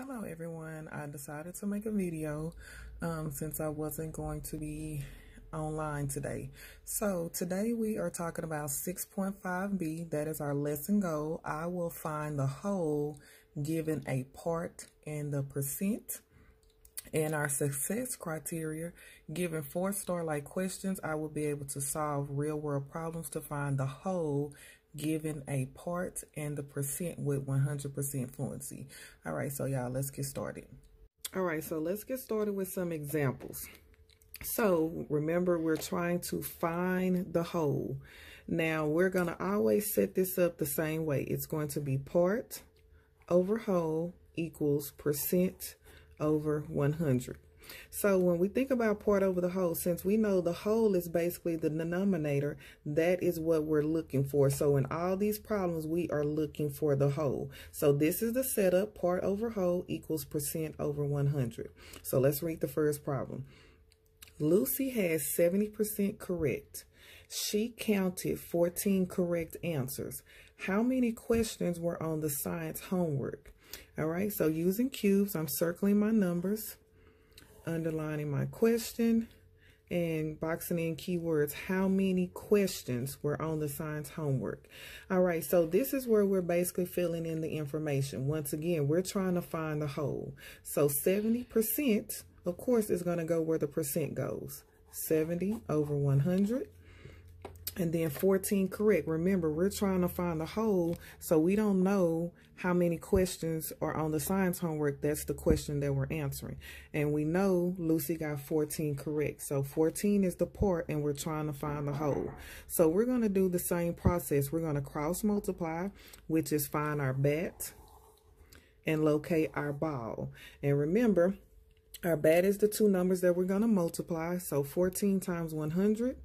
Hello everyone, I decided to make a video since I wasn't going to be online today. So today we are talking about 6.5b, that is our lesson goal. I will find the whole given a part and the percent. And our success criteria, given 4-star like questions, I will be able to solve real world problems to find the whole given a part and the percent with 100% fluency. All right, so y'all, let's get started. All right, so let's get started with some examples. So remember, we're trying to find the whole. Now we're gonna always set this up the same way. It's going to be part over whole equals percent over 100. So when we think about part over the whole, since we know the whole is basically the denominator, that is what we're looking for. So in all these problems, we are looking for the whole. So this is the setup, part over whole equals percent over 100. So let's read the first problem. Lucy has 70% correct. She counted 14 correct answers. How many questions were on the science homework? All right, so using cubes, I'm circling my numbers, underlining my question, and boxing in keywords. How many questions were on the science homework? All right, so this is where we're basically filling in the information. Once again, we're trying to find the whole. So 70%, of course, is going to go where the percent goes. 70 over 100. And then 14 correct. Remember, we're trying to find the whole, so we don't know how many questions are on the science homework. That's the question that we're answering. And we know Lucy got 14 correct. So 14 is the part, and we're trying to find the whole. So we're going to do the same process. We're going to cross multiply, which is find our bat and locate our ball. And remember, our bat is the two numbers that we're going to multiply. So 14 times 100.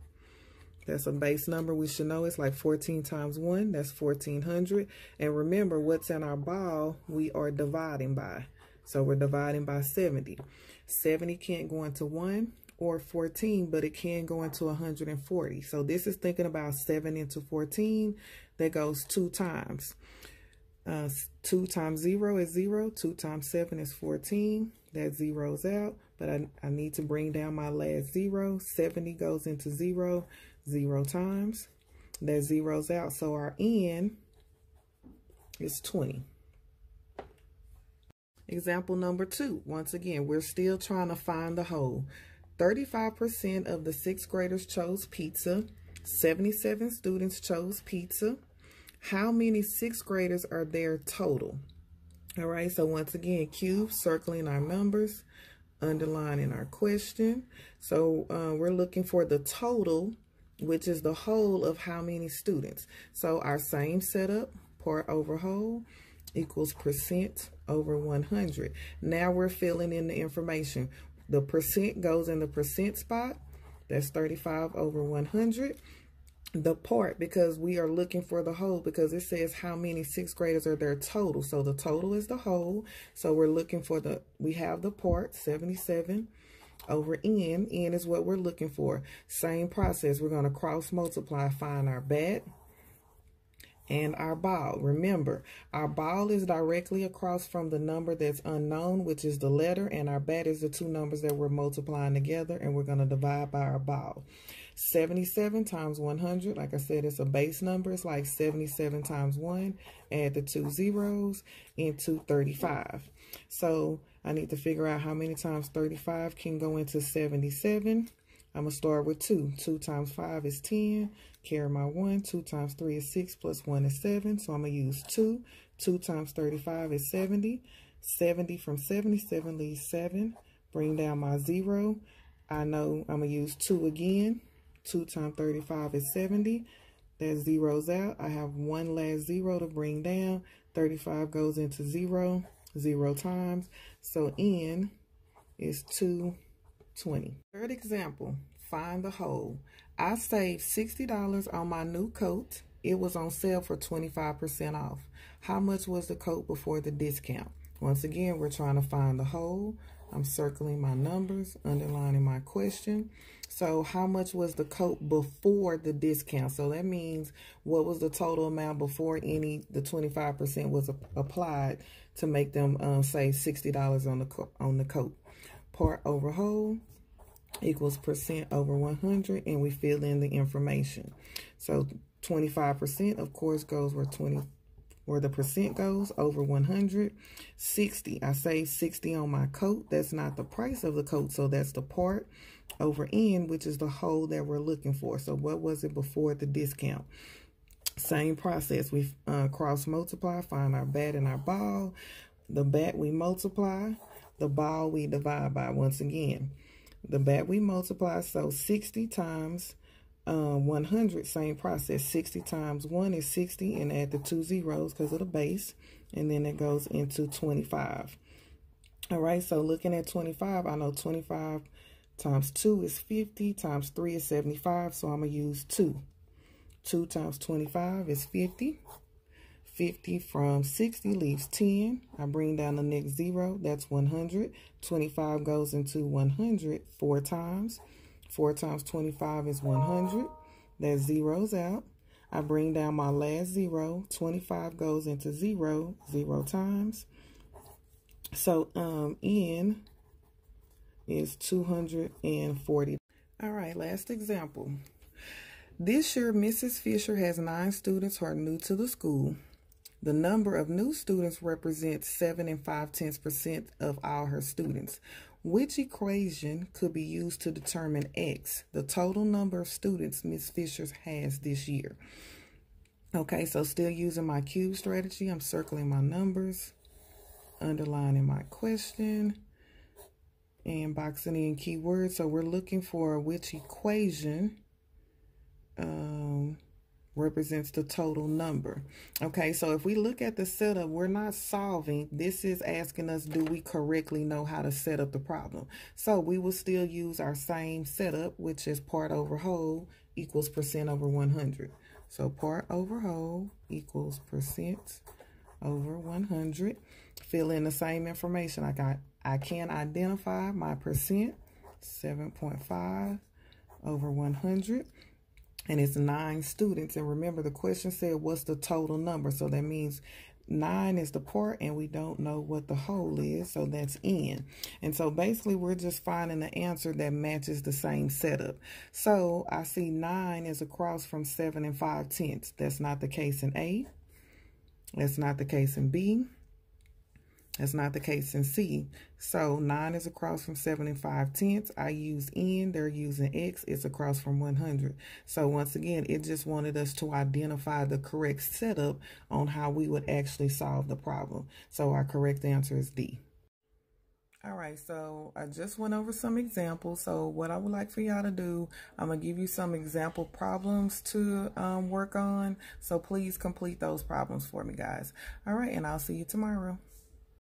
That's a base number. We should know it's like 14 times 1. That's 1400. And remember, what's in our ball, we are dividing by. So we're dividing by 70. 70 can't go into 1 or 14, but it can go into 140. So this is thinking about 7 into 14. That goes 2 times. 2 times 0 is 0. 2 times 7 is 14. That zeroes out. But I need to bring down my last 0. 70 goes into 0. 0 times. That zeroes out. So our n is 20. Example number 2. Once again, we're still trying to find the whole. 35% of the 6th graders chose pizza. 77 students chose pizza. How many 6th graders are there total? All right, so once again, cube, circling our numbers, underlining our question. So we're looking for the total, which is the whole of how many students. So our same setup, part over whole equals percent over 100. Now we're filling in the information. The percent goes in the percent spot. That's 35 over 100. The part, because we are looking for the whole, because it says how many 6th graders are there total. So the total is the whole. So we're looking for we have the part, 77 over n. N is what we're looking for. Same process. We're going to cross multiply, find our bat and our ball. Remember, our ball is directly across from the number that's unknown, which is the letter, and our bat is the two numbers that we're multiplying together, and we're going to divide by our ball. 77 times 100, like I said, it's a base number. It's like 77 times 1, add the 2 zeros, into 35. So I need to figure out how many times 35 can go into 77. I'm going to start with 2. 2 times 5 is 10. Carry my 1. 2 times 3 is 6 plus 1 is 7. So I'm going to use 2. 2 times 35 is 70. 70 from 77 leaves 7. Bring down my 0. I know I'm going to use 2 again. 2 times 35 is 70. That zeroes out. I have one last 0 to bring down. 35 goes into 0. 0 times. So n is 220. Third example, find the whole. I saved $60 on my new coat. It was on sale for 25% off. How much was the coat before the discount? Once again, we're trying to find the whole. I'm circling my numbers, underlining my question. So how much was the coat before the discount? So that means what was the total amount before the 25% was applied to make them save $60 on the coat. Part over whole equals percent over 100, and we fill in the information. So 25%, of course, goes where the percent goes, over 100. 60, I saved 60 on my coat. That's not the price of the coat, so that's the part over N, which is the whole that we're looking for. So what was it before the discount? Same process. We cross multiply, find our bat and our ball. The bat we multiply, the ball we divide by. Once again, the bat we multiply, so 60 times 100, same process. 60 times 1 is 60, and add the 2 zeros because of the base, and then it goes into 25. All right, so looking at 25, I know 25 times 2 is 50, times 3 is 75, so I'm going to use 2. 2 times 25 is 50. 50 from 60 leaves 10. I bring down the next 0, that's 100. 25 goes into 100 4 times. 4 times 25 is 100. That zeroes out. I bring down my last 0. 25 goes into 0 times. So N is 240. All right, last example. This year, Mrs. Fisher has 9 students who are new to the school. The number of new students represents 7 5/10% of all her students. Which equation could be used to determine X, the total number of students Ms. Fisher has this year? Okay, so still using my cube strategy, I'm circling my numbers, underlining my question, and boxing in keywords. So we're looking for which equation represents the total number. Okay, so if we look at the setup, we're not solving. This is asking us, do we correctly know how to set up the problem? So we will still use our same setup, which is part over whole equals percent over 100. So part over whole equals percent over 100. Fill in the same information. I can identify my percent, 7.5 over 100. And it's 9 students. And remember, the question said, what's the total number? So that means 9 is the part, and we don't know what the whole is. So that's N. And so basically, we're just finding the answer that matches the same setup. So I see 9 is across from 7 5/10. That's not the case in A. That's not the case in B. That's not the case in C. So 9 is across from 7 5/10. I use N. They're using X. It's across from 100. So once again, it just wanted us to identify the correct setup on how we would actually solve the problem. So our correct answer is D. All right, so I just went over some examples. So what I would like for y'all to do, I'm going to give you some example problems to work on. So please complete those problems for me, guys. All right, and I'll see you tomorrow.